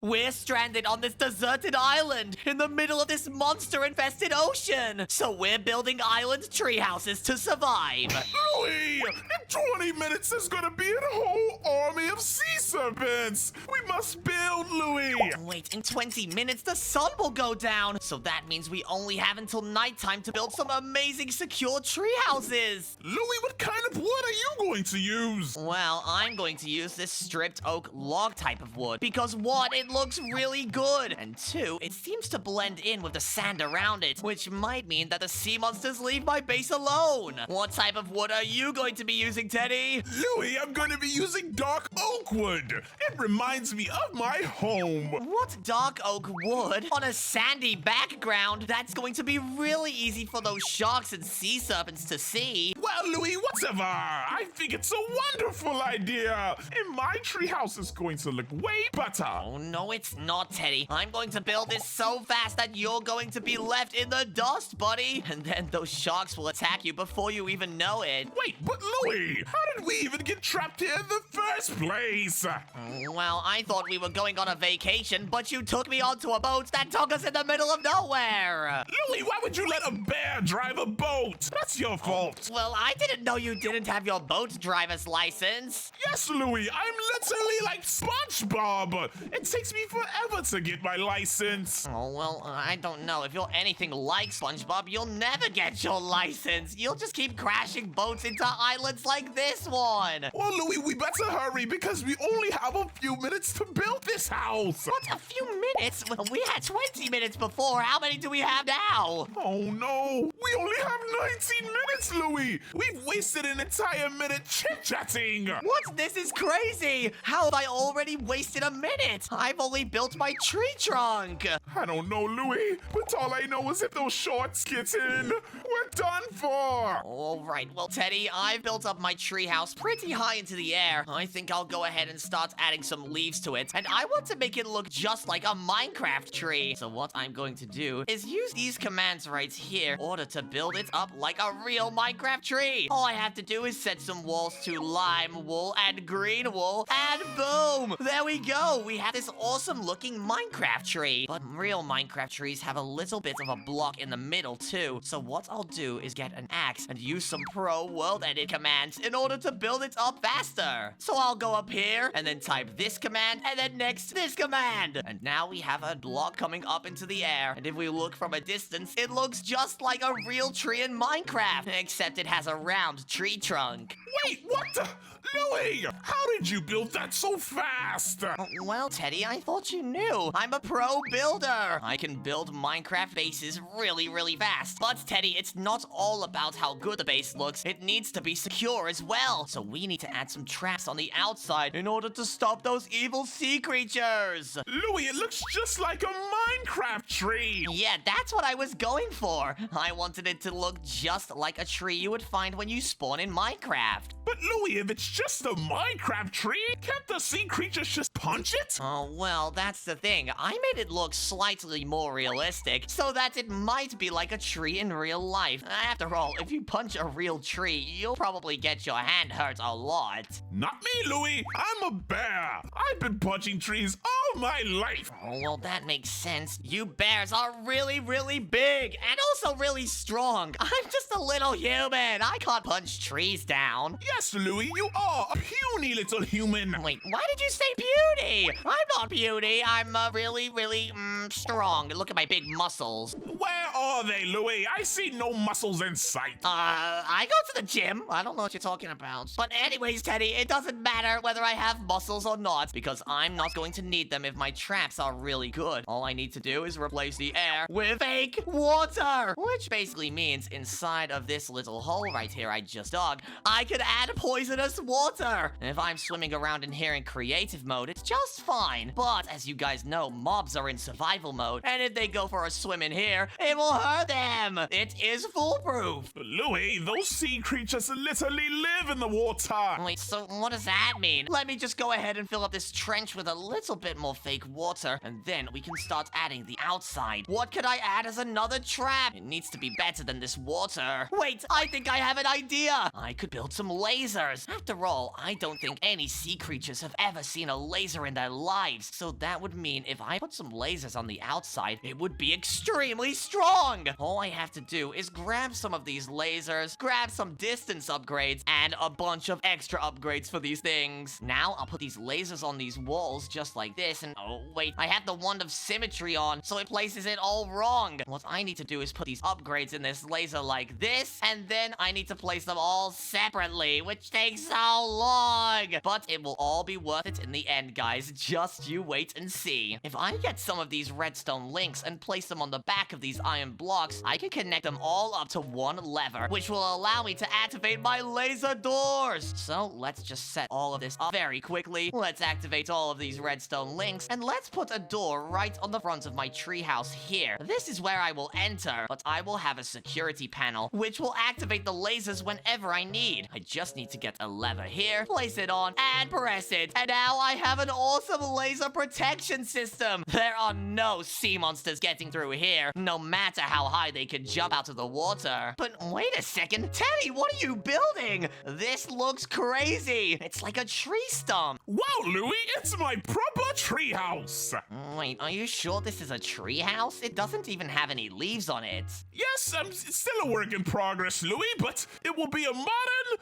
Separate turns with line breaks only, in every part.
We're stranded on this deserted island in the middle of this monster-infested ocean. So we're building island tree houses to survive.
Louie! In 20 minutes there's gonna be a whole army of sea serpents! We must build, Louie!
Wait, in 20 minutes the sun will go down. So that means we only have until nighttime to build some amazing secure tree houses.
Louie, what kind of wood are you going to use?
Well, I'm going to use this stripped oak log type of wood because one, it looks really good, and two, it seems to blend in with the sand around it, which might mean that the sea monsters leave my base alone. What type of wood are you going to be using, Teddy?
Louie, I'm going to be using dark oak wood. It reminds me of my home.
What dark oak wood on a sandy background? That's going to be really easy for those sharks and sea serpents to see.
Well, Louie, whatever. I think it's a wonderful idea. And my treehouse is going to look way better.
Oh, no, it's not, Teddy. I'm going to build this so fast that you're going to be left in the dust, buddy. And then those sharks will attack you before you even know it.
Wait, but Louie, how did we even get trapped here in the first place?
Well, I thought we were going on a vacation, but you took me onto a boat that took us in the middle of nowhere.
Louie, why would you let a bear drive a boat? That's your fault.
Well, I didn't know you didn't have your boat driver's license.
Yes, Louie, I'm literally like SpongeBob. It takes me forever to get my license.
Oh, well, I don't know. If you're anything like SpongeBob, you'll never get your license. You'll just keep crashing boats into islands like this one.
Well, Louie, we better hurry because we only have a few minutes to build this house.
What, a few minutes? Well, we had 20 minutes before. How many do we have now?
Oh, no. We only have 19 minutes, Louie. We've wasted an entire minute chit-chatting.
What? This is crazy. How have I already wasted a minute? I've only built my tree trunk.
I don't know, Louie, but all I know is if those shorts get in, we're done for.
All right, well, Teddy, I've built up my tree house pretty high into the air. I think I'll go ahead and start adding some leaves to it, and I want to make it look just like a Minecraft tree. So what I'm going to do is use these commands right here in order to build it up like a real Minecraft tree. All I have to do is set some walls to lime wool and green wool, and boom! There we go. We have this awesome looking Minecraft tree. But real Minecraft trees have a little bit of a block in the middle too. So what I'll do is get an axe and use some pro world edit commands in order to build it up faster. So I'll go up here and then type this command and then next this command. And now we have a block coming up into the air. And if we look from a distance, it looks just like a real tree in Minecraft, except it has a round tree trunk.
Wait, what the? Louie, how did you build that so fast?
Well, Teddy, I thought you knew. I'm a pro builder. I can build Minecraft bases really, really fast. But, Teddy, it's not all about how good the base looks. It needs to be secure as well. So we need to add some traps on the outside in order to stop those evil sea creatures.
Louie, it looks just like a Minecraft tree.
Yeah, that's what I was going for. I wanted it to look just like a tree you would find when you spawn in Minecraft.
But Louie, if it's just a Minecraft tree, can't the sea creatures just punch it?
Oh, well, that's the thing. I made it look slightly more realistic so that it might be like a tree in real life. After all, if you punch a real tree, you'll probably get your hand hurt a lot.
Not me, Louie. I'm a bear. I've been punching trees all my life.
Oh, well, that makes sense. You bears are really, really big and also really strong. I'm just a little human. I can't punch trees down.
Yes, Louie, you are a puny little human.
Wait, why did you say puny? I'm not puny. I'm really, really strong. Look at my big muscles.
Where are they, Louie? I see no muscles in sight.
I go to the gym. I don't know what you're talking about. But anyways, Teddy, it doesn't matter whether I have muscles or not because I'm not going to need them if my traps are really good. All I need to do is replace the air with fake water, which basically means inside of this little hole right here I just dug, I could add poisonous water. And if I'm swimming around in here in creative mode, it's just fine. But as you guys know, mobs are in survival mode, and if they go for a swim in here, it will hurt them. It is foolproof.
Louie, those sea creatures literally live in the water.
Wait, so what does that mean? Let me just go ahead and fill up this trench with a little bit more fake water, and then we can start adding the outside. What could I add as another trap? It needs to be better than this water. Wait, I think I have an idea. I could build some lasers. After after all, I don't think any sea creatures have ever seen a laser in their lives. So that would mean if I put some lasers on the outside, it would be extremely strong. All I have to do is grab some of these lasers, grab some distance upgrades, and a bunch of extra upgrades for these things. Now I'll put these lasers on these walls just like this, and oh wait, I have the wand of symmetry on, so it places it all wrong. What I need to do is put these upgrades in this laser like this, and then I need to place them all separately, which takes so long. But it will all be worth it in the end, guys. Just you wait and see. If I get some of these redstone links and place them on the back of these iron blocks, I can connect them all up to one lever, which will allow me to activate my laser doors. So let's just set all of this up very quickly. Let's activate all of these redstone links, and let's put a door right on the front of my treehouse here. This is where I will enter, but I will have a security panel, which will activate the lasers whenever I need. I just need to get a lever here, place it on, and press it. And now I have an awesome laser protection system. There are no sea monsters getting through here, no matter how high they can jump out of the water. But wait a second, Teddy, what are you building? This looks crazy. It's like a tree stump.
Wow, Louie, it's my proper treehouse.
Wait, are you sure this is a tree house? It doesn't even have any leaves on it.
Yes, it's still a work in progress, Louie, but it will be a modern,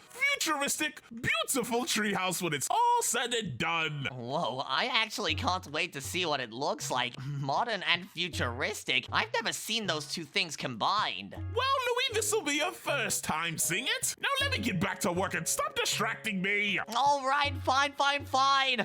futuristic, beautiful treehouse when it's all said and done.
Whoa, I actually can't wait to see what it looks like. Modern and futuristic. I've never seen those two things combined.
Well, Louie, this will be your first time seeing it. Now let me get back to work and stop distracting me.
All right, fine.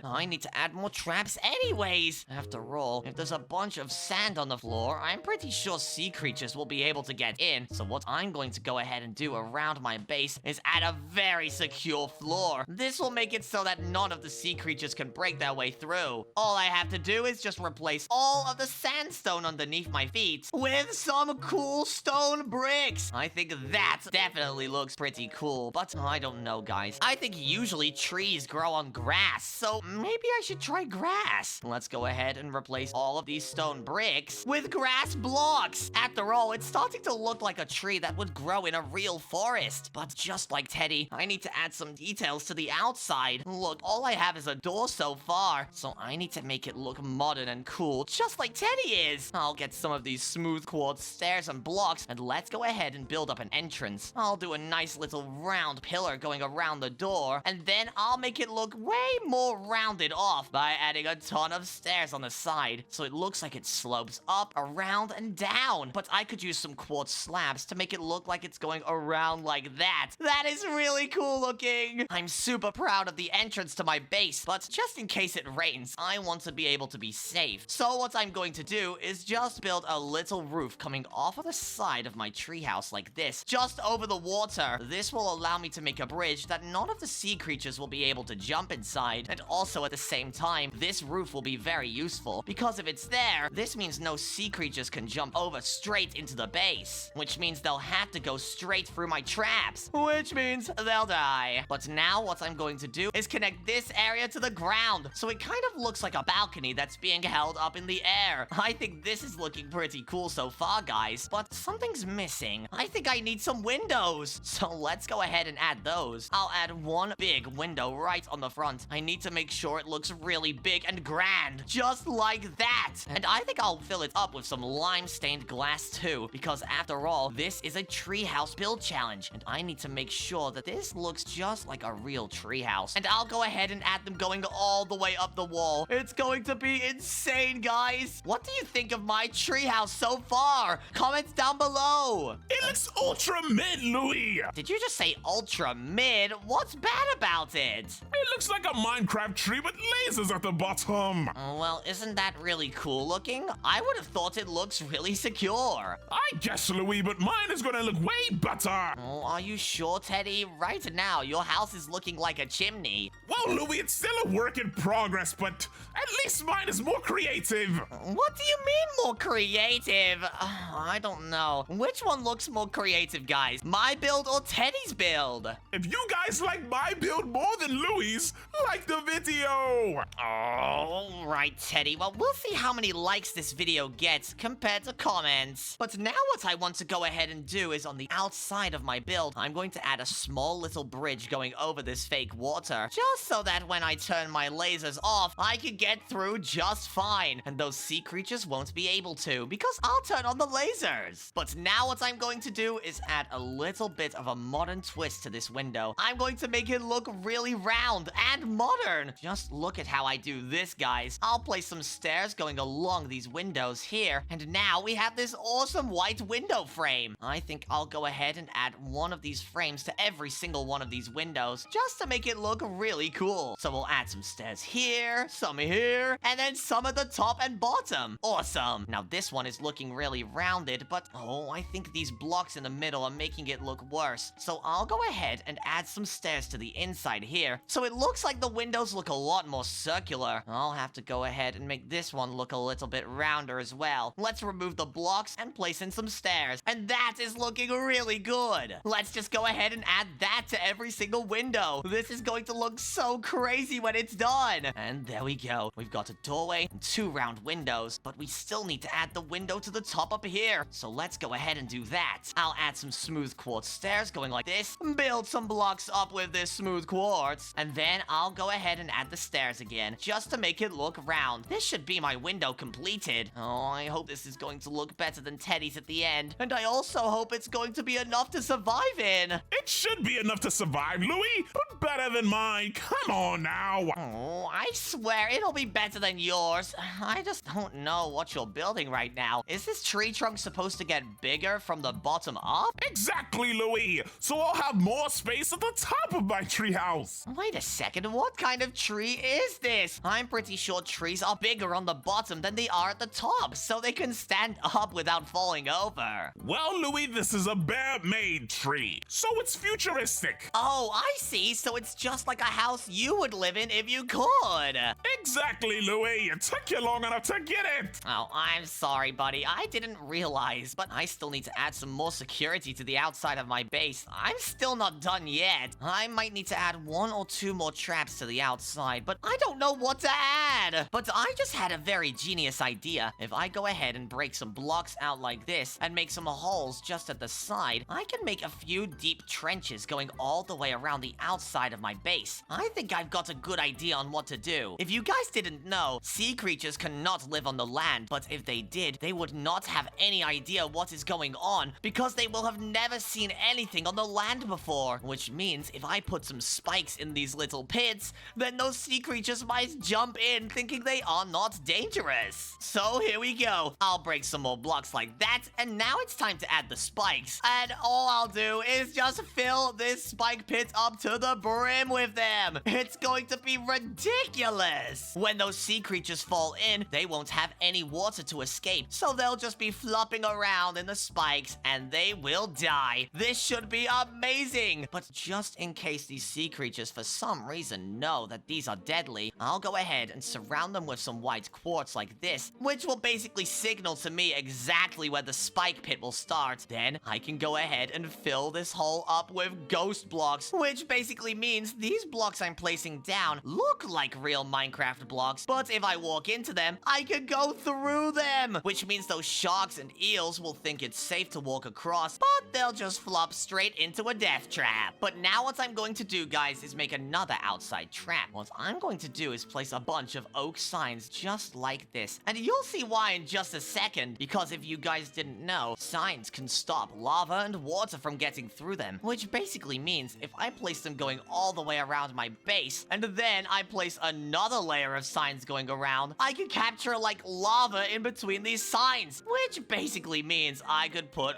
I need to add more traps anyways. After all, if there's a bunch of sand on the floor, I'm pretty sure sea creatures will be able to get in. So what I'm going to go ahead and do around my base is add a very secure floor. This will make it so that none of the sea creatures can break their way through. All I have to do is just replace all of the sandstone underneath my feet with some cool stone bricks. I think that definitely looks pretty cool, but I don't know, guys. I think usually trees grow on grass, so maybe I should try grass. Let's go ahead and replace all of these stone bricks with grass blocks. After all, it's starting to look like a tree that would grow in a real forest. But just like Teddy, I need to add some details to the outside. Look, all I have is a door so far, so I need to make it look modern and cool, just like Teddy is. I'll get some of these smooth quartz stairs and blocks, and let's go ahead and build up an entrance. I'll do a nice little round pillar going around the door, and then I'll make it look way more rounded off by adding a ton of stairs on the side, so it looks like it slopes up, around, and down. But I could use some quartz slabs to make it look like it's going around like that. That is really cool looking. I'm super proud of the entrance to my base, but just in case it rains, I want to be able to be safe. So what I'm going to do is just build a little roof coming off of the side of my treehouse like this, just over the water. This will allow me to make a bridge that none of the sea creatures will be able to jump inside, and also at the same time, this roof will be very useful, because if it's there, this means no sea creatures can jump over straight into the base, which means they'll have to go straight through my traps, which means they'll die. But now what I'm going to do is connect this area to the ground, so it kind of looks like a balcony that's being held up in the air. I think this is looking pretty cool so far, guys, but something's missing. I think I need some windows, so let's go ahead and add those. I'll add one big window right on the front. I need to make sure it looks really big and grand, just like that. And I think I'll fill it up with some lime-stained glass too, because after all, this is a treehouse build challenge, and I need to make sure that this looks just like a real treehouse. And I'll go ahead and add them going all the way up the wall. It's going to be insane, guys. What do you think of my treehouse so far? Comments down below.
It looks ultra mid, Louie.
Did you just say ultra mid? What's bad about it?
It looks like a Minecraft tree with lasers at the bottom.
Well, isn't that really cool looking? I would have thought it looks really secure.
I guess, Louie, but mine is gonna look way better.
Oh, are you sure, Teddy? Right now, your house is looking like a chimney.
Well, Well, Louie, it's still a work in progress, but at least mine is more creative.
What do you mean more creative? I don't know. Which one looks more creative, guys? My build or Teddy's build?
If you guys like my build more than Louie's, like the video.
All right, Teddy. Well, we'll see how many likes this video gets compared to comments. But now what I want to go ahead and do is on the outside of my build, I'm going to add a small little bridge going over this fake water, just so that when I turn my lasers off, I can get through just fine, and those sea creatures won't be able to, because I'll turn on the lasers. But now what I'm going to do is add a little bit of a modern twist to this window. I'm going to make it look really round and modern. Just look at how I do this, guys. I'll place some stairs going along these windows here, and now we have this awesome white window frame. I think I'll go ahead and add one of these frames to every single one of these windows, just to make it look really cool. So we'll add some stairs here, some here, and then some at the top and bottom. Awesome. Now this one is looking really rounded, but oh, I think these blocks in the middle are making it look worse. So I'll go ahead and add some stairs to the inside here, so it looks like the windows look a lot more circular. I'll have to go ahead and make this one look a little bit rounder as well. Let's remove the blocks and place in some stairs, and that is looking really good. Let's just go ahead and add that to every single window. This is going to look so crazy when it's done. And there we go. We've got a doorway and 2 round windows, but we still need to add the window to the top up here. So let's go ahead and do that. I'll add some smooth quartz stairs going like this, build some blocks up with this smooth quartz, and then I'll go ahead and add the stairs again, just to make it look round. This should be my window completed. Oh, I hope this is going to look better than Teddy's at the end, and I also hope it's going to be enough to survive in.
It should be enough to survive, Louie, but better than mine. Come on now.
Oh, I swear it'll be better than yours. I just don't know what you're building right now. Is this tree trunk supposed to get bigger from the bottom up?
Exactly, Louie. So I'll have more space at the top of my treehouse.
Wait a second, what kind of tree is this? I'm pretty sure trees are bigger on the bottom than they are at the top, so they can stand up without falling over.
Well, Louie, this is a bear-made tree, so it's futuristic.
Oh, I see. So it's just like a house you would live in if you could.
Exactly, Louie. It took you long enough to get it.
Oh, I'm sorry, buddy. I didn't realize, but I still need to add some more security to the outside of my base. I'm still not done yet. I might need to add 1 or 2 more traps to the outside, but I don't know what to add. But I just had a very genius idea. If I go ahead and break some blocks out like this and make some holes just at the side, I can make a few deep trenches going all the way around the outside of my base. I think I've got a good idea on what to do. If you guys didn't know, sea creatures cannot live on the land, but if they did, they would not have any idea what is going on because they will have never seen anything on the land before. Which means if I put some spikes in these little pits, then those sea creatures might jump in thinking they are not dangerous. So here we go. I'll break some more blocks like that, and now it's time to add the spikes. And all I'll do is just fill this spike pit up to the brim with them. It's going to be ridiculous. When those sea creatures fall in, they won't have any water to escape, so they'll just be flopping around in the spikes and they will die. This should be amazing. But just in case these sea creatures for some reason know that these are deadly, I'll go ahead and surround them with some white quartz like this, which will basically signal to me exactly where the spike pit will start. Then I can go ahead and fill this hole up with ghost blocks, which basically means these blocks I'm placing down look like real Minecraft blocks, but if I walk into them, I can go through them, which means those sharks and eels will think it's safe to walk across, but they'll just flop straight into a death trap. But now what I'm going to do, guys, is make another outside trap. What I'm going to do is place a bunch of oak signs just like this, and you'll see why in just a second, because if you guys didn't know, signs can stop lava and water from getting through them, which basically means if I place them going all the way around my base, and then I place another layer of signs going around, I can capture like lava in between these signs, which basically means I could put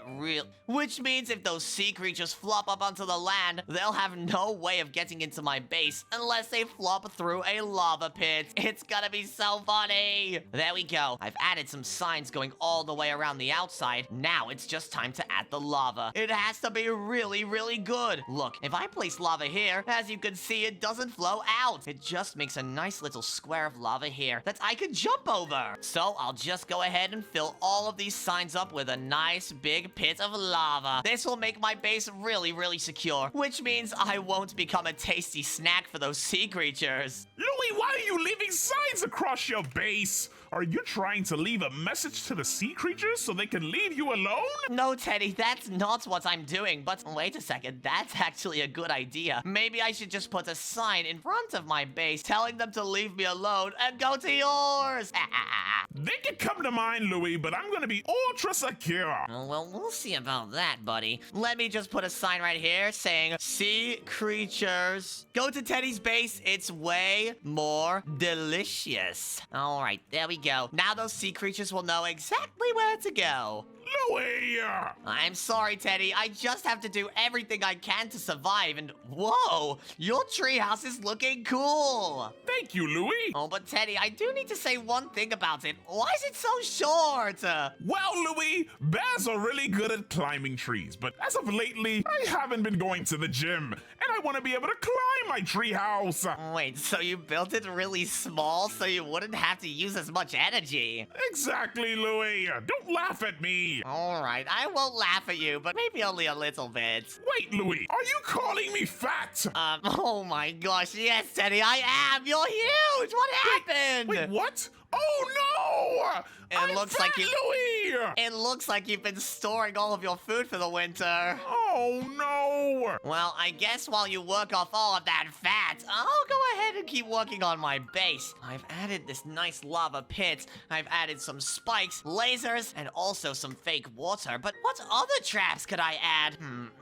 which means if those sea creatures flop up onto the land, they'll have no way of getting into my base unless they flop through a lava pit. It's gonna be so funny. There we go. I've added some signs going all the way around the outside. Now it's just time to add the lava. It has to be really, really good. Look, if I place lava here, as you can see, it doesn't doesn't flow out. It just makes a nice little square of lava here that I can jump over. So I'll just go ahead and fill all of these signs up with a nice big pit of lava. This will make my base really secure, which means I won't become a tasty snack for those sea creatures.
Louie, why are you leaving signs across your base? Are you trying to leave a message to the sea creatures so they can leave you alone?
No, Teddy, that's not what I'm doing. But wait a second, that's actually a good idea. Maybe I should just put a sign in front of my base telling them to leave me alone and go to yours.
They can come to mine, Louie, but I'm gonna be ultra secure.
Well, we'll see about that, buddy. Let me just put a sign right here saying, sea creatures, go to Teddy's base. It's way more delicious. All right, there we go. Now those sea creatures will know exactly where to go.
Louie!
I'm sorry, Teddy. I just have to do everything I can to survive. And whoa, your treehouse is looking cool.
Thank you, Louie.
Oh, but Teddy, I do need to say one thing about it. Why is it so short?
Well, Louie, bears are really good at climbing trees, but as of lately, I haven't been going to the gym, and I want to be able to climb my treehouse.
Wait, so you built it really small so you wouldn't have to use as much energy?
Exactly, Louie. Don't laugh at me.
All right, I won't laugh at you, but maybe only a little bit.
Wait, Louie, are you calling me fat?
Oh my gosh, yes, Teddy, I am. You're huge. What happened?
Wait, what? Oh no!
It looks like you,
Louie!
It looks like you've been storing all of your food for the winter.
Oh no!
Well, I guess while you work off all of that fat, I'll go ahead and keep working on my base. I've added this nice lava pit. I've added some spikes, lasers, and also some fake water. But what other traps could I add?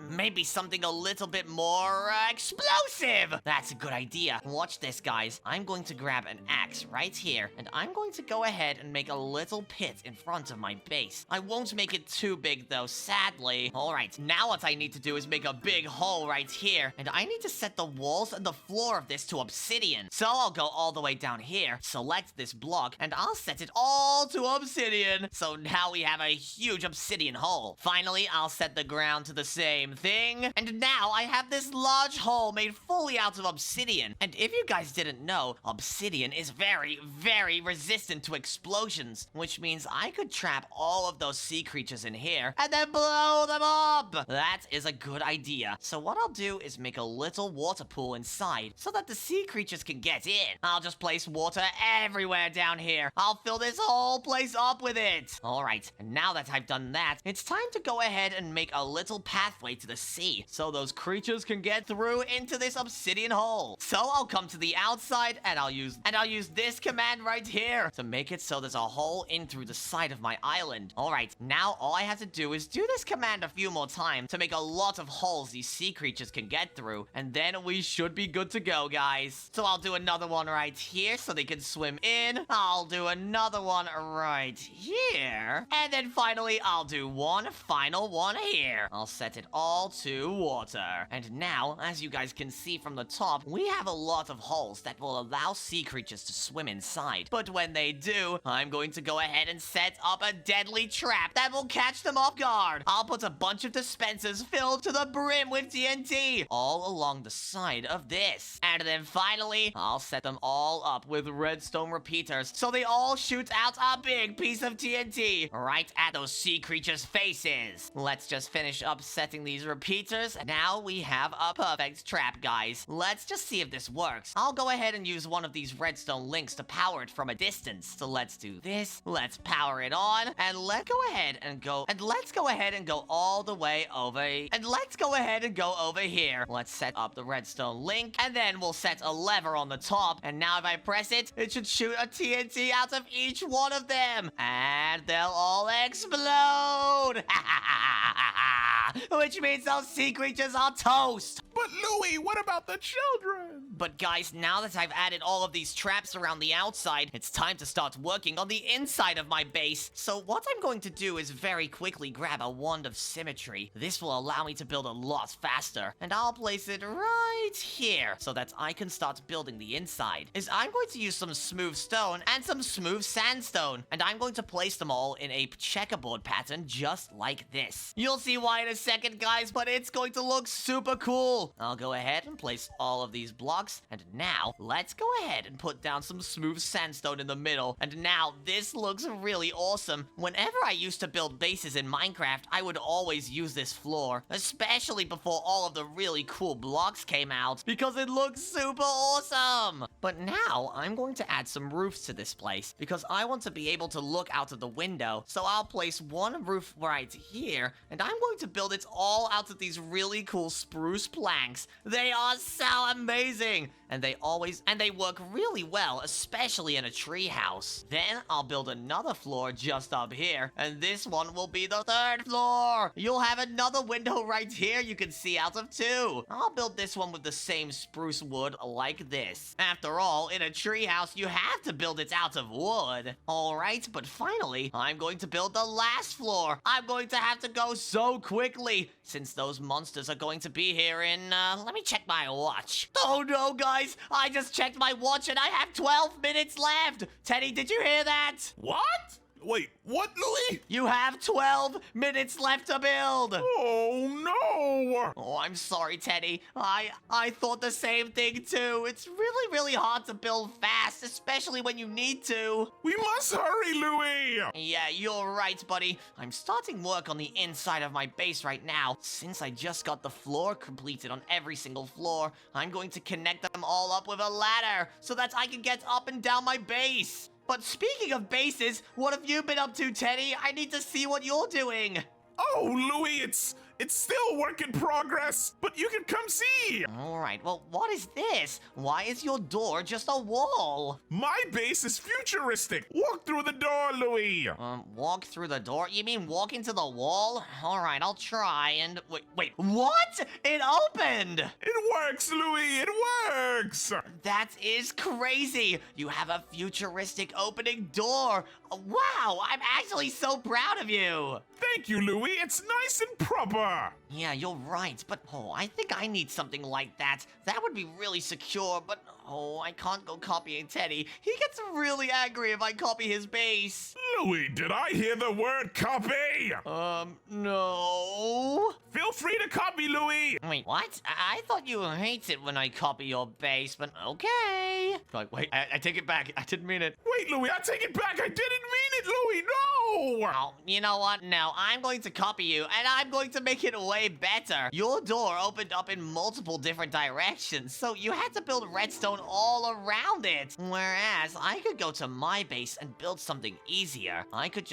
Maybe something a little bit more explosive. That's a good idea. Watch this, guys. I'm going to grab an axe right here, and I'm going to go ahead and make a little pit in front of my base. I won't make it too big though, sadly. All right, now what I need to do is make a big hole right here, and I need to set the walls and the floor of this to obsidian. So I'll go all the way down here, select this block, and I'll set it all to obsidian. So now we have a huge obsidian hole. Finally, I'll set the ground to the same thing, and now I have this large hole made fully out of obsidian. And if you guys didn't know, obsidian is very resistant to explosions, which means I could trap all of those sea creatures in here and then blow them up. That is a good idea. So what I'll do is make a little water pool inside so that the sea creatures can get in. I'll just place water everywhere down here. I'll fill this whole place up with it. All right, and now that I've done that, it's time to go ahead and make a little pathway to the sea so those creatures can get through into this obsidian hole. So I'll come to the outside and I'll use this command right here to make it so there's a hole in through the side of my island. All right, now all I have to do is do this command a few more times to make a lot of holes these sea creatures can get through, and then we should be good to go, guys. So I'll do another one right here so they can swim in. I'll do another one right here, and then finally I'll do one final one here. I'll set it all to water. And now, as you guys can see from the top, we have a lot of holes that will allow sea creatures to swim inside. But when they do, I'm going to go ahead and set up a deadly trap that will catch them off guard. I'll put a bunch of dispensers filled to the brim with TNT all along the side of this. And then finally, I'll set them all up with redstone repeaters so they all shoot out a big piece of TNT right at those sea creatures' faces. Let's just finish up setting these repeaters. Now we have a perfect trap, guys. Let's just see if this works. I'll go ahead and use one of these redstone links to power it from a distance. So let's do this. Let's power it on, and let's go ahead and go all the way over. And let's go ahead and go over here. Let's set up the redstone link, and then we'll set a lever on the top. And now if I press it, it should shoot a TNT out of each one of them, and they'll all explode. Which means those sea creatures are toast.
But Louie, what about the children?
But guys, now that I've added all of these traps around the outside, it's time to start working on the inside of my base. So what I'm going to do is very quickly grab a wand of symmetry. This will allow me to build a lot faster. And I'll place it right here so that I can start building the inside. I'm going to use some smooth stone and some smooth sandstone. And I'm going to place them all in a checkerboard pattern just like this. You'll see why in a second. second, guys, but it's going to look super cool. I'll go ahead and place all of these blocks. And now, let's go ahead and put down some smooth sandstone in the middle. And now, this looks really awesome. Whenever I used to build bases in Minecraft, I would always use this floor, especially before all of the really cool blocks came out, because it looks super awesome. But now, I'm going to add some roofs to this place, because I want to be able to look out of the window. So I'll place one roof right here, and I'm going to build it all out of these really cool spruce planks. They are so amazing, and they work really well, especially in a tree house. Then I'll build another floor just up here, and this one will be the third floor. You'll have another window right here you can see out of too. I'll build this one with the same spruce wood like this. After all, in a tree house, you have to build it out of wood. All right, but finally, I'm going to build the last floor. I'm going to have to go so quickly, since those monsters are going to be here in, let me check my watch. Oh no, guys, I just checked my watch and I have 12 minutes left. Teddy, did you hear that?
What? Wait, what, Louie?
You have 12 minutes left to build.
Oh, no.
Oh, I'm sorry, Teddy. I thought the same thing, too. It's really, really hard to build fast, especially when you need to.
We must hurry, Louie.
Yeah, you're right, buddy. I'm starting work on the inside of my base right now. Since I just got the floor completed on every single floor, I'm going to connect them all up with a ladder so that I can get up and down my base. But speaking of bases, what have you been up to, Teddy? I need to see what you're doing.
Oh, Louie, it's still work in progress, but you can come see.
All right, well, what is this? Why is your door just a wall?
My base is futuristic. Walk through the door, Louie.
Walk through the door? You mean walk into the wall? All right, I'll try and... Wait, what? It opened!
It works, Louie, it works.
That is crazy. You have a futuristic opening door. Wow, I'm actually so proud of you.
Thank you, Louie. It's nice and proper.
Yeah, you're right, but I think I need something like that. That would be really secure, but I can't go copying Teddy. He gets really angry if I copy his base.
Louie, did I hear the word copy?
No.
Feel free to copy, Louie.
Wait, what? I thought you hate it when I copy your base, but okay. Wait, I take it back. I didn't mean it.
Wait, Louie, I take it back. I didn't mean it, Louie. No.
Oh, you know what? No, I'm going to copy you, and I'm going to make it way better. Your door opened up in multiple different directions, so you had to build redstone all around it. Whereas I could go to my base and build something easier. I could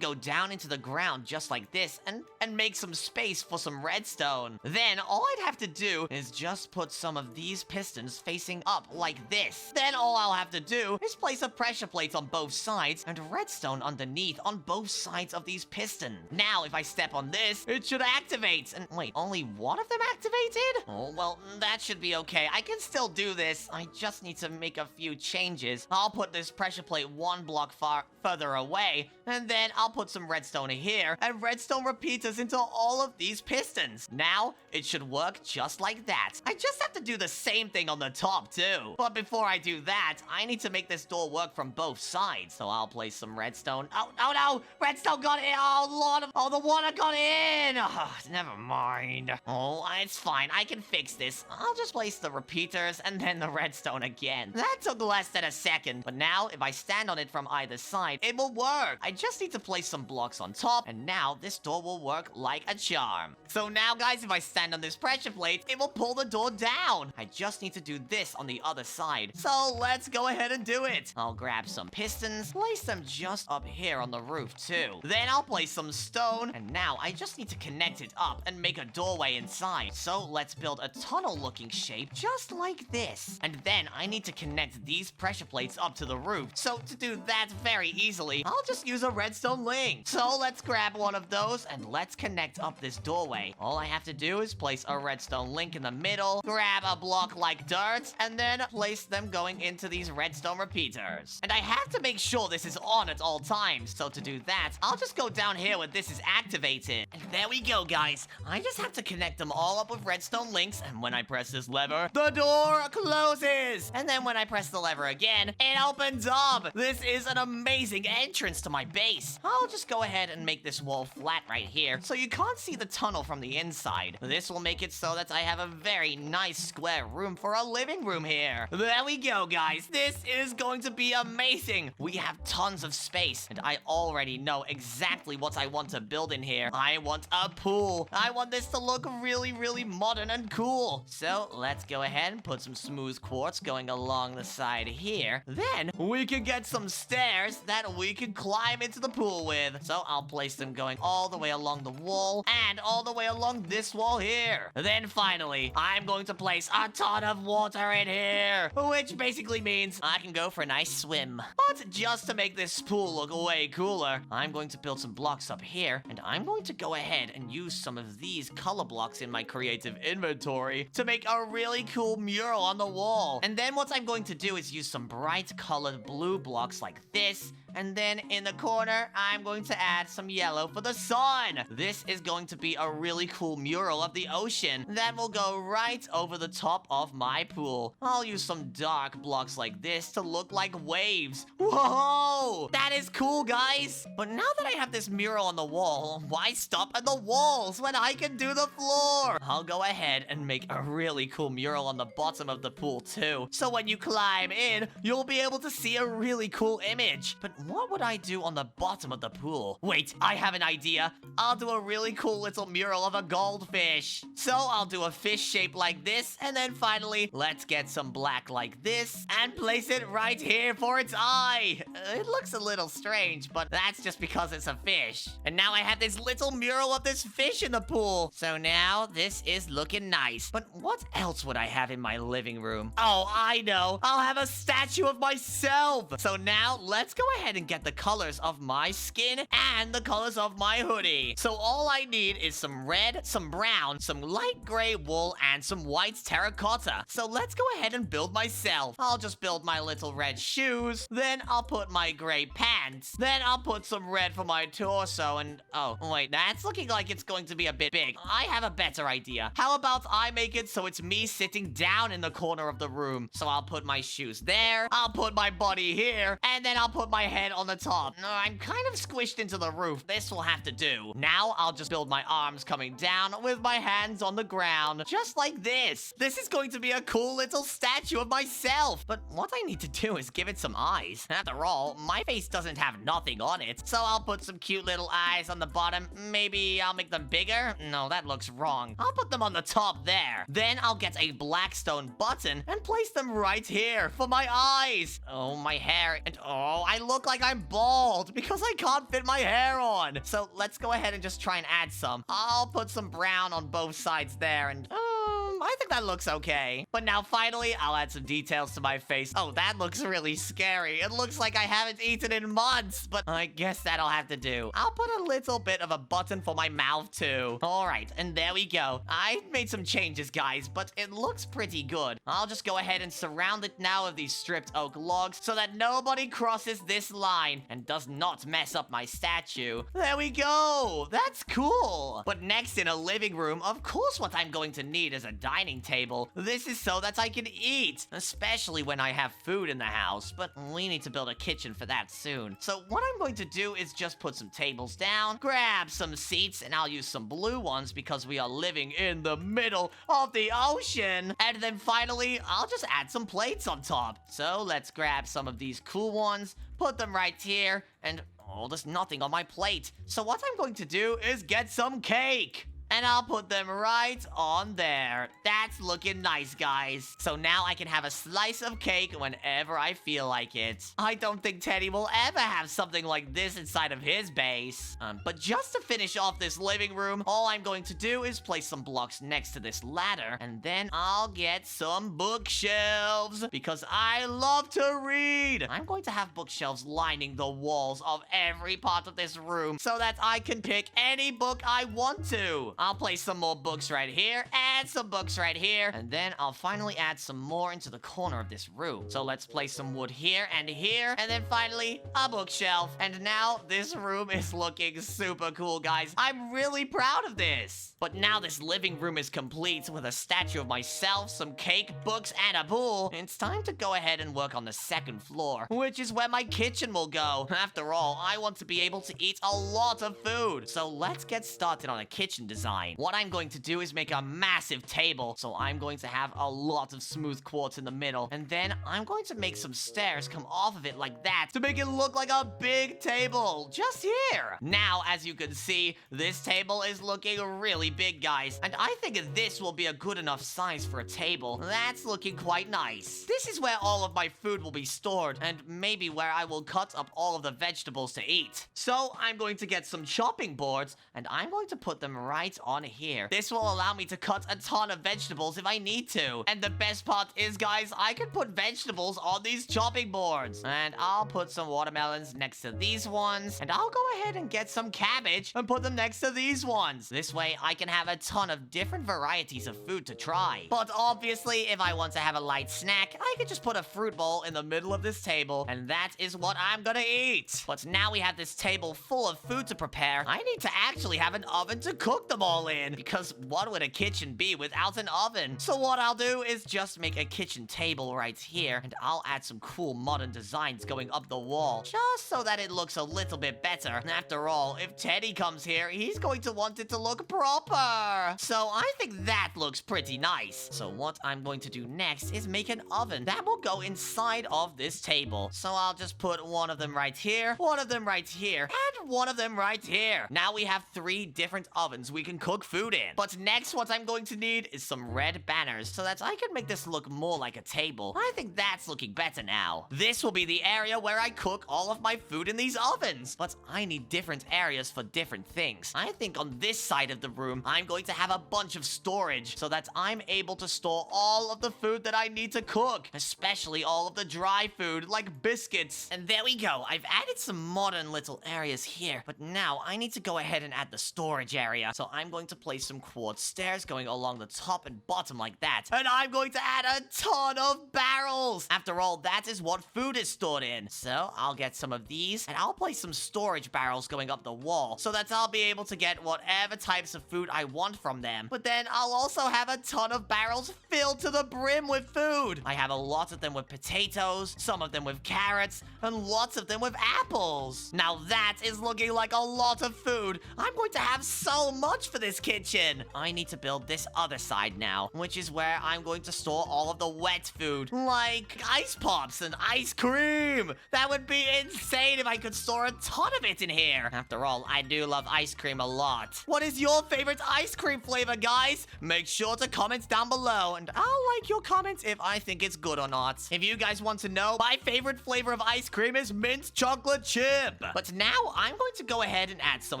go down into the ground just like this and make some space for some redstone. Then all I'd have to do is just put some of these pistons facing up like this. Then all I'll have to do is place a pressure plate on both sides and redstone underneath on both sides of these pistons. Now if I step on this, it should activate. And wait, only one of them activated? Oh, well, that should be okay. I can still do this. I just need to make a few changes. I'll put this pressure plate one block further away, and then I'll put some redstone here and redstone repeaters into all of these pistons. Now, it should work just like that. I just have to do the same thing on the top too. But before I do that, I need to make this door work from both sides. So I'll place some redstone. Oh no! Redstone got in! Oh lord! Oh, the water got in! Oh, never mind. Oh, it's fine. I can fix this. I'll just place the repeaters and then the redstone again. That took less than a second. But now, if I stand on it from either side, it will work. I just need to place some blocks on top, and now this door will work like a charm. So now, guys, if I stand on this pressure plate, it will pull the door down. I just need to do this on the other side. So let's go ahead and do it. I'll grab some pistons, place them just up here on the roof too. Then I'll place some stone, and now I just need to connect it up and make a doorway inside. So let's build a tunnel-looking shape just like this. And then I need to connect these pressure plates up to the roof. So to do that very easily, I'll just use a redstone link. So let's grab one of those and let's connect up this doorway. All I have to do is place a redstone link in the middle, grab a block like dirt, and then place them going into these redstone repeaters. And I have to make sure this is on at all times. So to do that, I'll just go down here when this is activated. And there we go, guys. I just have to connect them all up with redstone links, and when I press this lever, the door closes. And then when I press the lever again, it opens up. This is an amazing entrance to my base. I'll just go ahead and make this wall flat right here, so you can't see the tunnel from the inside. This will make it so that I have a very nice square room for a living room here. There we go, guys. This is going to be amazing. We have tons of space, and I already know exactly what I want to build in here. I want a pool. I want this to look really, really modern and cool. So let's go ahead and put some smooth quartz going along the side here. Then we can get some stairs that we can climb into the pool with. So I'll place them going all the way along the wall and all the way along this wall here. Then finally, I'm going to place a ton of water in here, which basically means I can go for a nice swim. But just to make this pool look way cooler, I'm going to build some blocks up here, and I'm going to go ahead and use some of these color blocks in my creative inventory to make a really cool mural on the wall. And then what I'm going to do is use some bright colored blue blocks like this, and then in the corner, I'm going to add some yellow for the sun. This is going to be a really cool mural of the ocean that will go right over the top of my pool. I'll use some dark blocks like this to look like waves. Whoa! That is cool, guys. But now that I have this mural on the wall, why stop at the walls when I can do the floor? I'll go ahead and make a really cool mural on the bottom of the pool too. So when you climb in, you'll be able to see a really cool image. But what would I do on the bottom of the pool? Wait, I have an idea. I'll do a really cool little mural of a goldfish. So I'll do a fish shape like this, and then finally, let's get some black like this and place it right here for its eye. It looks a little strange, but that's just because it's a fish. And now I have this little mural of this fish in the pool. So now this is looking nice. But what else would I have in my living room? Oh, I know. I'll have a statue of myself. So now let's go ahead and get the colors of my skin and the colors of my hoodie. So all I need is some red, some brown, some light gray wool, and some white terracotta. So let's go ahead and build myself. I'll just build my little red shoes. Then I'll put my gray pants. Then I'll put some red for my torso. And oh, wait, that's looking like it's going to be a bit big. I have a better idea. How about I make it so it's me sitting down in the corner of the room? So I'll put my shoes there. I'll put my body here. And then I'll put my head on the top. No, I'm kind of squished into the roof. This will have to do. Now I'll just build my arms coming down with my hands on the ground. Just like this. This is going to be a cool little statue of myself. But what I need to do is give it some eyes. After all, my face doesn't have nothing on it. So I'll put some cute little eyes on the bottom. Maybe I'll make them bigger? No, that looks wrong. I'll put them on the top there. Then I'll get a black stone button and place them right here for my eyes. Oh, my hair. And oh, I look like I'm bald because I can't fit my hair on. So let's go ahead and just try and add some. I'll put some brown on both sides there, and I think that looks okay. But now finally, I'll add some details to my face. Oh, that looks really scary. It looks like I haven't eaten in months, but I guess that'll have to do. I'll put a little bit of a button for my mouth too. All right, and there we go. I made some changes, guys, but it looks pretty good. I'll just go ahead and surround it now with these stripped oak logs so that nobody crosses this line and does not mess up my statue. There we go. That's cool. But next in a living room, of course what I'm going to need is a dining table. This is so that I can eat, especially when I have food in the house, but we need to build a kitchen for that soon. So what I'm going to do is just put some tables down, grab some seats, and I'll use some blue ones because we are living in the middle of the ocean. And then finally, I'll just add some plates on top. So let's grab some of these cool ones, put them right here, and oh, there's nothing on my plate. So what I'm going to do is get some cake. And I'll put them right on there. That's looking nice, guys. So now I can have a slice of cake whenever I feel like it. I don't think Teddy will ever have something like this inside of his base. But just to finish off this living room, all I'm going to do is place some blocks next to this ladder. And then I'll get some bookshelves because I love to read. I'm going to have bookshelves lining the walls of every part of this room so that I can pick any book I want to. I'll place some more books right here and some books right here. And then I'll finally add some more into the corner of this room. So let's place some wood here and here. And then finally, a bookshelf. And now this room is looking super cool, guys. I'm really proud of this. But now this living room is complete with a statue of myself, some cake, books, and a pool. It's time to go ahead and work on the second floor, which is where my kitchen will go. After all, I want to be able to eat a lot of food. So let's get started on a kitchen design. What I'm going to do is make a massive table. So I'm going to have a lot of smooth quartz in the middle. And then I'm going to make some stairs come off of it like that to make it look like a big table just here. Now, as you can see, this table is looking really big, guys. And I think this will be a good enough size for a table. That's looking quite nice. This is where all of my food will be stored, and maybe where I will cut up all of the vegetables to eat. So I'm going to get some chopping boards, and I'm going to put them right on here. This will allow me to cut a ton of vegetables if I need to. And the best part is, guys, I can put vegetables on these chopping boards. And I'll put some watermelons next to these ones, and I'll go ahead and get some cabbage and put them next to these ones. This way I can have a ton of different varieties of food to try. But obviously, if I want to have a light snack, I could just put a fruit bowl in the middle of this table, and that is what I'm gonna eat. But now we have this table full of food to prepare. I need to actually have an oven to cook them all in, because what would a kitchen be without an oven? So what I'll do is just make a kitchen table right here, and I'll add some cool modern designs going up the wall, just so that it looks a little bit better. After all, if Teddy comes here, he's going to want it to look proper. So I think that looks pretty nice. So what I'm going to do next is make an oven that will go inside of this table. So I'll just put one of them right here, one of them right here, and one of them right here. Now we have 3 different ovens we can cook food in. But next, what I'm going to need is some red banners so that I can make this look more like a table. I think that's looking better now. This will be the area where I cook all of my food in these ovens. But I need different areas for different things. I think on this side of the room, I'm going to have a bunch of storage so that I'm able to store all of the food that I need to cook, especially all of the dry food like biscuits. And there we go. I've added some modern little areas here, but now I need to go ahead and add the storage area. So I'm going to place some quartz stairs going along the top and bottom like that. And I'm going to add a ton of barrels. After all, that is what food is stored in. So I'll get some of these and I'll place some storage barrels going up the wall so that I'll be able to get whatever types of food I want from them. But then I'll also have a ton of barrels filled to the brim with food. I have a lot of them with potatoes, some of them with carrots, and lots of them with apples. Now that is looking like a lot of food. I'm going to have so much for this kitchen. I need to build this other side now, which is where I'm going to store all of the wet food, like ice pops and ice cream. That would be insane if I could store a ton of it in here. After all, I do love ice cream a lot. What is your favorite ice cream flavor, guys? Make sure to comment down below, and I'll like your comments if I think it's good or not. If you guys want to know, my favorite flavor of ice cream is mint chocolate chip. But now I'm going to go ahead and add some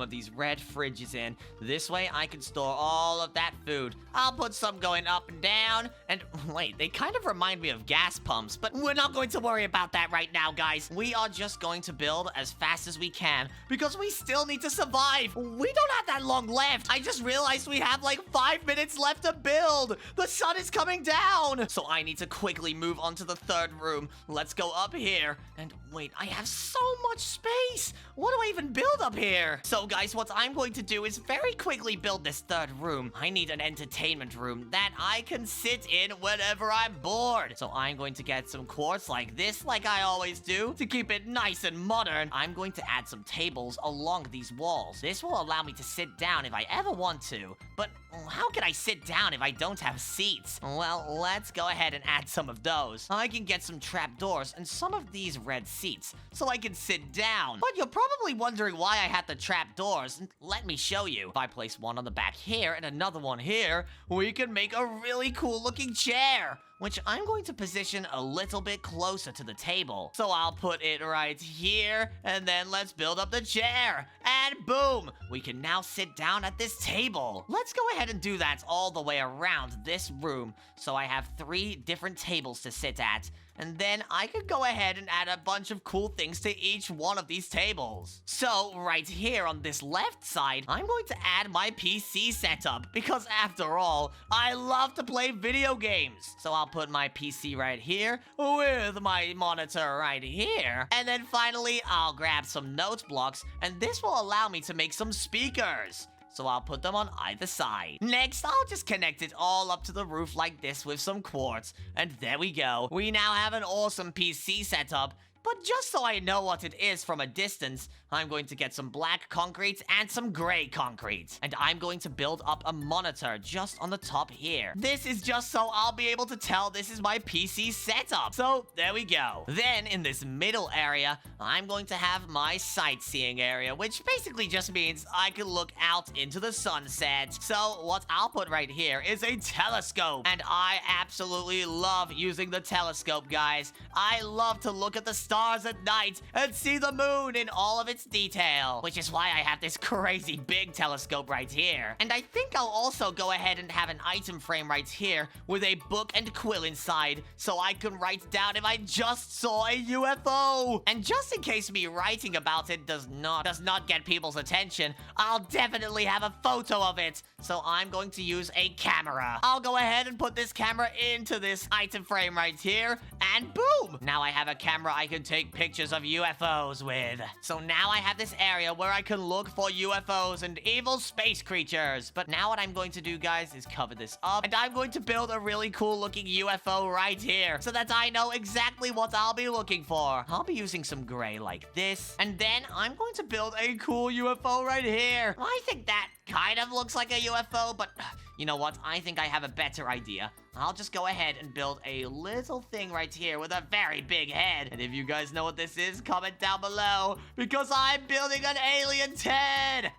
of these red fridges in. This way I can store all of that food. I'll put some going up and down. And wait, they kind of remind me of gas pumps, but we're not going to worry about that right now, guys. We are just going to build as fast as we can because we still need to survive. We don't have that long left. I just realized we have like 5 minutes left to build. The sun is coming down. So I need to quickly move on to the 3rd room. Let's go up here. And wait, I have so much space. What do I even build up here? So guys, what I'm going to do is very quickly build this 3rd room. I need an entertainment room that I can sit in whenever I'm bored. So I'm going to get some quartz like this, like I always do, to keep it nice and modern. I'm going to add some tables along these walls. This will allow me to sit down if I ever want to. But how can I sit down if I don't have seats? Well, let's go ahead and add some of those. I can get some trapdoors and some of these red seats so I can sit down. But you're probably wondering why I had the trapdoors. Let me show you. If I place one on the back here and another one here, we can make a really cool looking chair, which I'm going to position a little bit closer to the table. So I'll put it right here, and then let's build up the chair. And boom, we can now sit down at this table. Let's go ahead and do that all the way around this room. So I have 3 different tables to sit at. And then I could go ahead and add a bunch of cool things to each one of these tables. So right here on this left side, I'm going to add my PC setup because after all, I love to play video games. So I'll put my PC right here with my monitor right here. And then finally, I'll grab some note blocks and this will allow me to make some speakers. So I'll put them on either side. Next, I'll just connect it all up to the roof like this with some quartz. And there we go. We now have an awesome PC setup. But just so I know what it is from a distance, I'm going to get some black concrete and some gray concrete. And I'm going to build up a monitor just on the top here. This is just so I'll be able to tell this is my PC setup. So there we go. Then in this middle area, I'm going to have my sightseeing area, which basically just means I can look out into the sunset. So what I'll put right here is a telescope. And I absolutely love using the telescope, guys. I love to look at the stars at night and see the moon in all of its detail, which is why I have this crazy big telescope right here. And I think I'll also go ahead and have an item frame right here with a book and quill inside so I can write down if I just saw a UFO. And just in case me writing about it does not get people's attention, I'll definitely have a photo of it. So I'm going to use a camera. I'll go ahead and put this camera into this item frame right here and boom! Now I have a camera I can take pictures of UFOs with. So now I have this area where I can look for UFOs and evil space creatures. But now what I'm going to do, guys, is cover this up. And I'm going to build a really cool looking UFO right here so that I know exactly what I'll be looking for. I'll be using some gray like this. And then I'm going to build a cool UFO right here. I think that kind of looks like a UFO, but you know what? I think I have a better idea. I'll just go ahead and build a little thing right here with a very big head. And if you guys know what this is, comment down below because I'm building an alien Ted.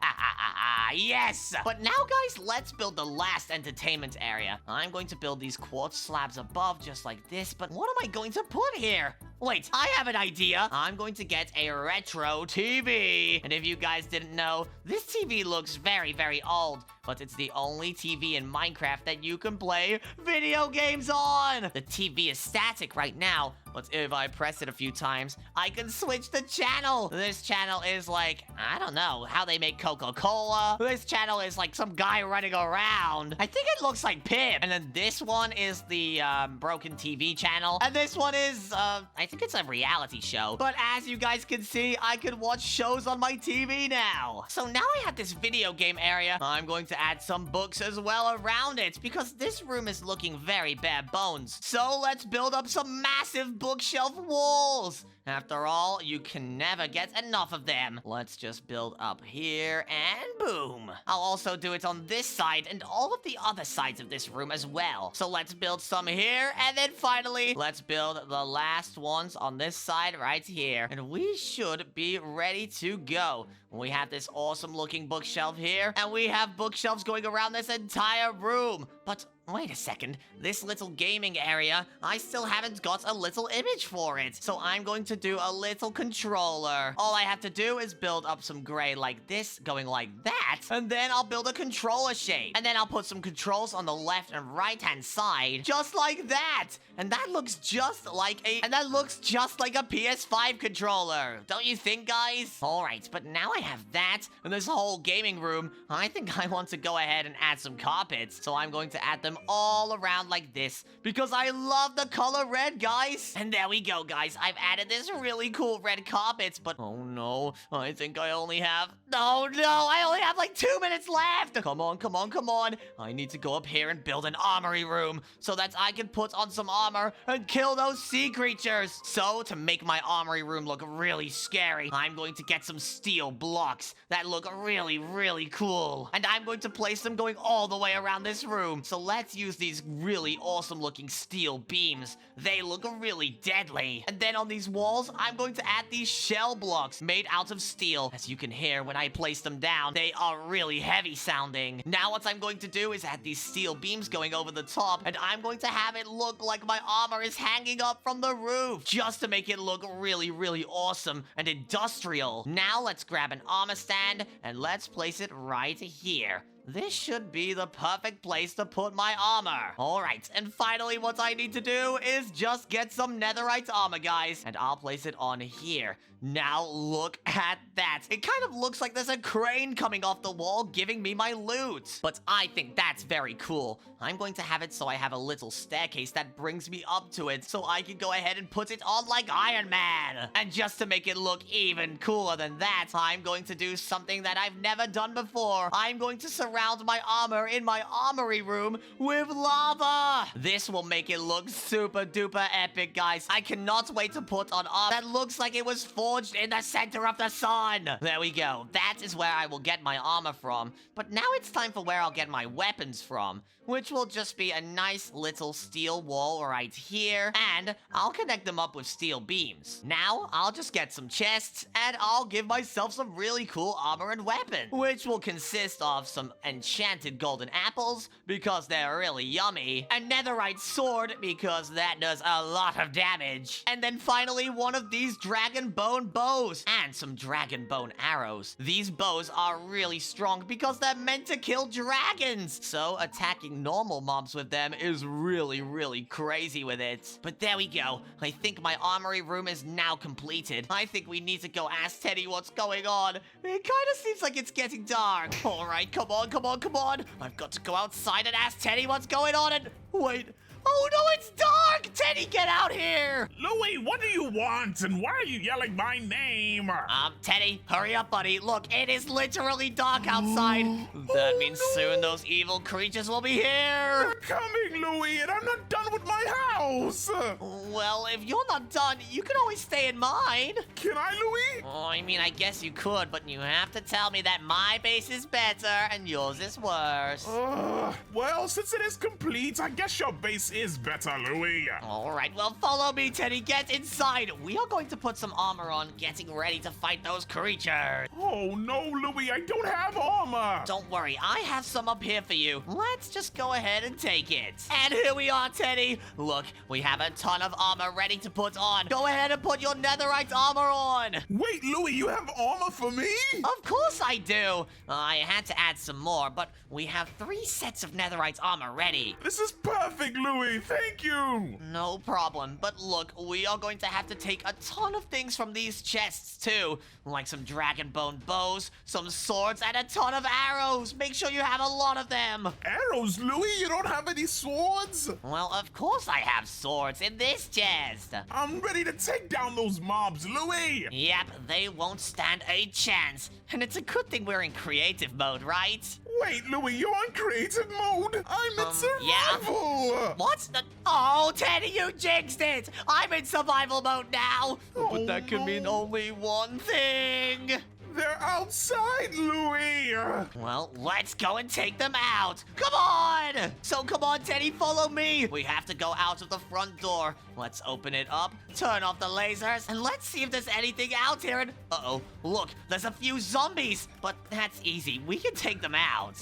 Yes. But now, guys, let's build the last entertainment area. I'm going to build these quartz slabs above just like this. But what am I going to put here? Wait, I have an idea. I'm going to get a retro TV. And if you guys didn't know, this TV looks very, very old. But it's the only TV in Minecraft that you can play video games on. The TV is static right now, but if I press it a few times, I can switch the channel. This channel is like, I don't know, how they make Coca-Cola. This channel is like some guy running around. I think it looks like Pip. And then this one is the broken TV channel. And this one is, I think it's a reality show. But as you guys can see, I can watch shows on my TV now. So now I have this video game area. I'm going to add some books as well around it because this room is looking very bare bones. So let's build up some massive bookshelf walls. After all, you can never get enough of them. Let's just build up here and boom. I'll also do it on this side and all of the other sides of this room as well. So let's build some here and then finally, let's build the last ones on this side right here. And we should be ready to go. We have this awesome looking bookshelf here and we have bookshelves going around this entire room. But wait a second, this little gaming area, I still haven't got a little image for it. So I'm going to do a little controller. All I have to do is build up some gray like this, going like that, and then I'll build a controller shape. And then I'll put some controls on the left and right hand side, just like that. And that looks just like a PS5 controller. Don't you think, guys? All right, but now I have that and this whole gaming room. I think I want to go ahead and add some carpets. So I'm going to add them all around like this because I love the color red, guys. And there we go, guys. I've added this really cool red carpets, but oh no, I think I only have, oh no, I only have like 2 minutes left. Come on, come on, come on. I need to go up here and build an armory room so that I can put on some armor and kill those sea creatures. So to make my armory room look really scary, I'm going to get some steel blocks that look really, really cool. And I'm going to place them going all the way around this room. So let's use these really awesome looking steel beams. They look really deadly. And then on these walls, I'm going to add these shell blocks made out of steel. As you can hear when I place them down, they are really heavy sounding. Now what I'm going to do is add these steel beams going over the top, and I'm going to have it look like my armor is hanging up from the roof, just to make it look really, really awesome and industrial. Now let's grab an armor stand, and let's place it right here. this should be the perfect place to put my armor. All right, and finally what I need to do is just get some netherite armor, guys. And I'll place it on here. Now look at that. It kind of looks like there's a crane coming off the wall giving me my loot. But I think that's very cool. I'm going to have it so I have a little staircase that brings me up to it so I can go ahead and put it on like Iron Man. And just to make it look even cooler than that, I'm going to do something that I've never done before. I'm going to surround my armor in my armory room with lava. This will make it look super duper epic, guys. I cannot wait to put on armor that looks like it was forged in the center of the sun. There we go. That is where I will get my armor from. But now it's time for where I'll get my weapons from, which will just be a nice little steel wall right here, and I'll connect them up with steel beams. Now, I'll just get some chests, and I'll give myself some really cool armor and weapon, which will consist of some enchanted golden apples, because they're really yummy, a netherite sword, because that does a lot of damage, and then finally, one of these dragon bone bows, and some dragon bone arrows. These bows are really strong because they're meant to kill dragons, so attacking normal mobs with them is really crazy with it. But there we go. I think my armory room is now completed. I think we need to go ask Teddy what's going on. It kind of seems like it's getting dark. All right, come on. I've got to go outside and ask Teddy what's going on and... Wait. Oh no, it's dark! Teddy, get out here!
Louie, what do you want? And why are you yelling my name?
Teddy, hurry up, buddy. Look, it is literally dark outside. That means soon those evil creatures will be here.
They're coming, Louie, and I'm not done with my house.
Well, if you're not done, you can always stay in mine.
Can I, Louie?
Oh, I mean, I guess you could, but you have to tell me that my base is better and yours is worse.
Well, since it is complete, I guess your base is better, Louie.
All right, well, follow me, Teddy. Get inside. We are going to put some armor on, getting ready to fight those creatures.
Oh, no, Louie, I don't have armor.
Don't worry, I have some up here for you. Let's just go ahead and take it. And here we are, Teddy. Look, we have a ton of armor ready to put on. Go ahead and put your netherite armor on.
Wait, Louie, you have armor for me?
Of course I do. I had to add some more, but we have 3 sets of netherite armor ready.
This is perfect, Louie. Thank you.
No problem. But look, we are going to have to take a ton of things from these chests too. Like some dragon bone bows, some swords, and a ton of arrows. Make sure you have a lot of them.
Arrows, Louie? You don't have any swords?
Well, of course I have swords in this chest.
I'm ready to take down those mobs, Louie.
Yep, they won't stand a chance. And it's a good thing we're in creative mode, right?
Wait, Louie, you're on creative mode? I'm in survival.
Yeah. What? Oh, Teddy, you jinxed it. I'm in survival mode now. But that can mean only one thing.
They're outside, Louie!
Well, let's go and take them out. Come on! So come on, Teddy, follow me. We have to go out of the front door. Let's open it up, turn off the lasers, and let's see if there's anything out here. And uh-oh, look, there's a few zombies, but that's easy. We can take them out.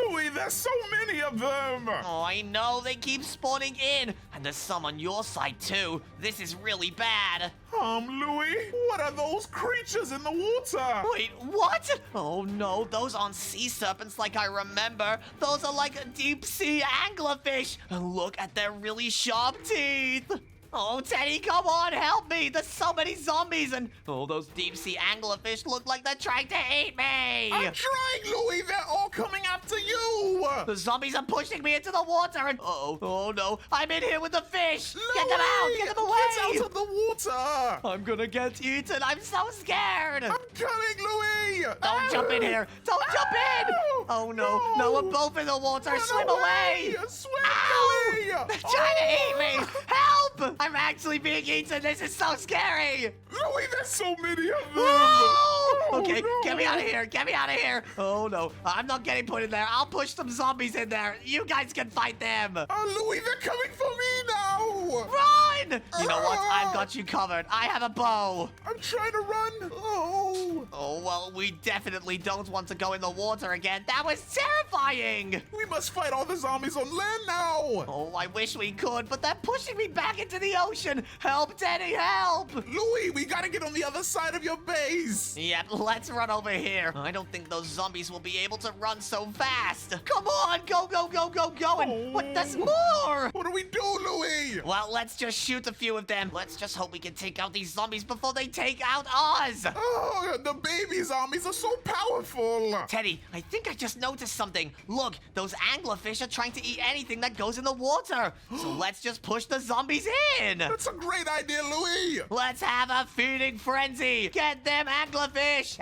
Louie, there's so many of them!
Oh, I know, they keep spawning in. And there's some on your side, too. This is really bad.
Louie, what are those creatures in the water?
Wait, what? Oh no, those aren't sea serpents like I remember. Those are like deep sea anglerfish. And look at their really sharp teeth. Oh, Teddy, come on, help me. There's so many zombies, and oh, those deep sea anglerfish look like they're trying to eat me.
I'm trying, Louie. They're all coming after you.
The zombies are pushing me into the water, and oh no, I'm in here with the fish.
Louie,
get them out, get them away.
Get out of the water.
I'm gonna get eaten. I'm so scared.
I'm coming, Louie.
Don't jump in here. Don't jump in. Oh no, no, we're both in the water.
Run
Swim away.
Swim,
Ow!
Louie.
They're trying to eat me. Help! I'm actually being eaten. This is so scary.
Louie, there's so many of them.
Okay,
no.
get me out of here. Get me out of here. Oh no, I'm not getting put in there. I'll push some zombies in there. You guys can fight them.
Louie, they're coming for me now.
Run! You know what? I've got you covered. I have a bow.
I'm trying to run. Oh.
Oh, well, we definitely don't want to go in the water again. That was terrifying.
We must fight all the zombies on land now.
Oh, I wish we could, but they're pushing me back into the ocean. Help, Teddy, help.
Louie, we gotta get on the other side of your base.
Yep, let's run over here. I don't think those zombies will be able to run so fast. Come on, go, go, go, go, go. And what, there's more.
What do we do, Louie?
Well, let's just shoot a few of them. Let's just hope we can take out these zombies before they take out us.
Oh, the baby zombies are so powerful.
Teddy, I think I just noticed something. Look, those anglerfish are trying to eat anything that goes in the water. So let's just push the zombies in.
That's a great idea, Louie.
Let's have a feeding frenzy. Get them anglerfish.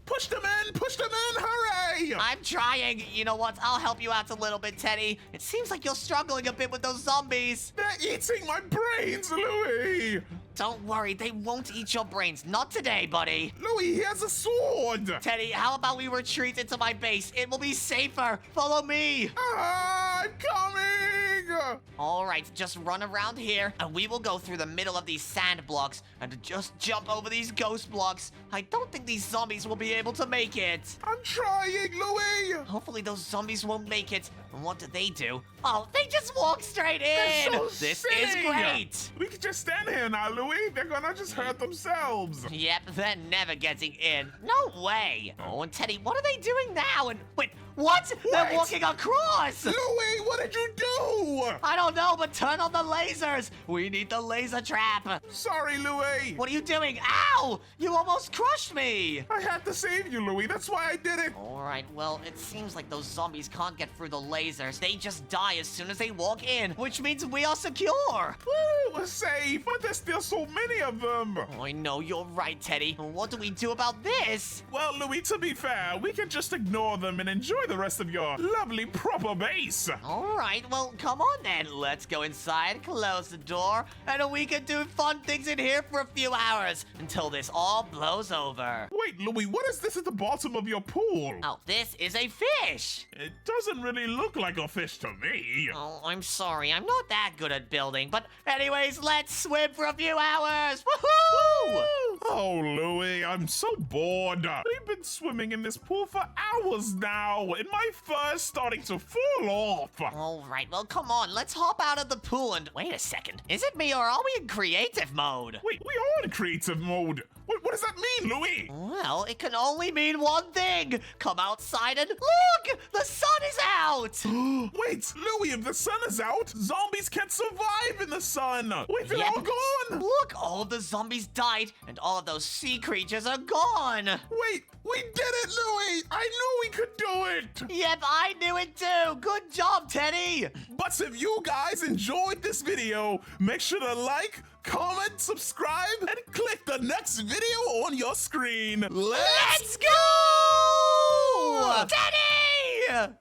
Push them in, hurry.
I'm trying. You know what? I'll help you out a little bit, Teddy. It seems like you're struggling a bit with those zombies.
They're eating my brains, Louie.
Don't worry, they won't eat your brains. Not today, buddy.
Louie, he has a sword.
Teddy, how about we retreat into my base? It will be safer. Follow me.
I'm coming.
All right, just run around here, and we will go through the middle of these sand blocks and just jump over these ghost blocks. I don't think these zombies will be able to make it.
I'm trying, Louie.
Hopefully those zombies won't make it. And what do? Oh, they just walk straight in.
So
this
silly.
is great.
We can just stand here now, Louie. They're gonna just hurt themselves.
Yep, they're never getting in. No way. Oh, and Teddy, what are they doing now? And wait, what? They're walking across.
Louie, what did you do?
I don't know, but turn on the lasers. We need the laser trap.
Sorry, Louie.
What are you doing? Ow! You almost crushed me.
I had to save you, Louie. That's why I did it.
All right, well, it seems like those zombies can't get through the lasers. They just die as soon as they walk in, which means we are secure.
Woo, we're safe, but there's still so many of them.
Oh, I know, you're right, Teddy. What do we do about this?
Well, Louie, to be fair, we can just ignore them and enjoy the rest of your lovely proper base.
All right, well, come on then. Let's go inside, close the door, and we can do fun things in here for a few hours until this all blows over.
Wait, Louie, what is this at the bottom of your pool?
Oh, this is a fish.
It doesn't really look like a fish to me.
Oh, I'm sorry. I'm not that good at building. But anyways, let's swim for a few hours. Woohoo!
Oh, Louie, I'm so bored. We've been swimming in this pool for hours now, and my fur's starting to fall off.
All right, well, come on. Let's hop out of the pool and... Wait a second. Is it me or are we in creative mode?
Wait, we are in creative mode. What does that mean, Louie?
Well, it can only mean one thing. Come outside and look! The sun is out!
Wait, Louie, if the sun is out, zombies can't survive in the sun. Wait, they're
Yep.
all gone.
Look, all of the zombies died, and all of those sea creatures are gone.
Wait, we did it, Louie. I knew we could do it.
Yep, I knew it too. Good job, Teddy.
But if you guys enjoyed this video, make sure to like, comment, subscribe, and click the next video on your screen.
Let's go! Teddy!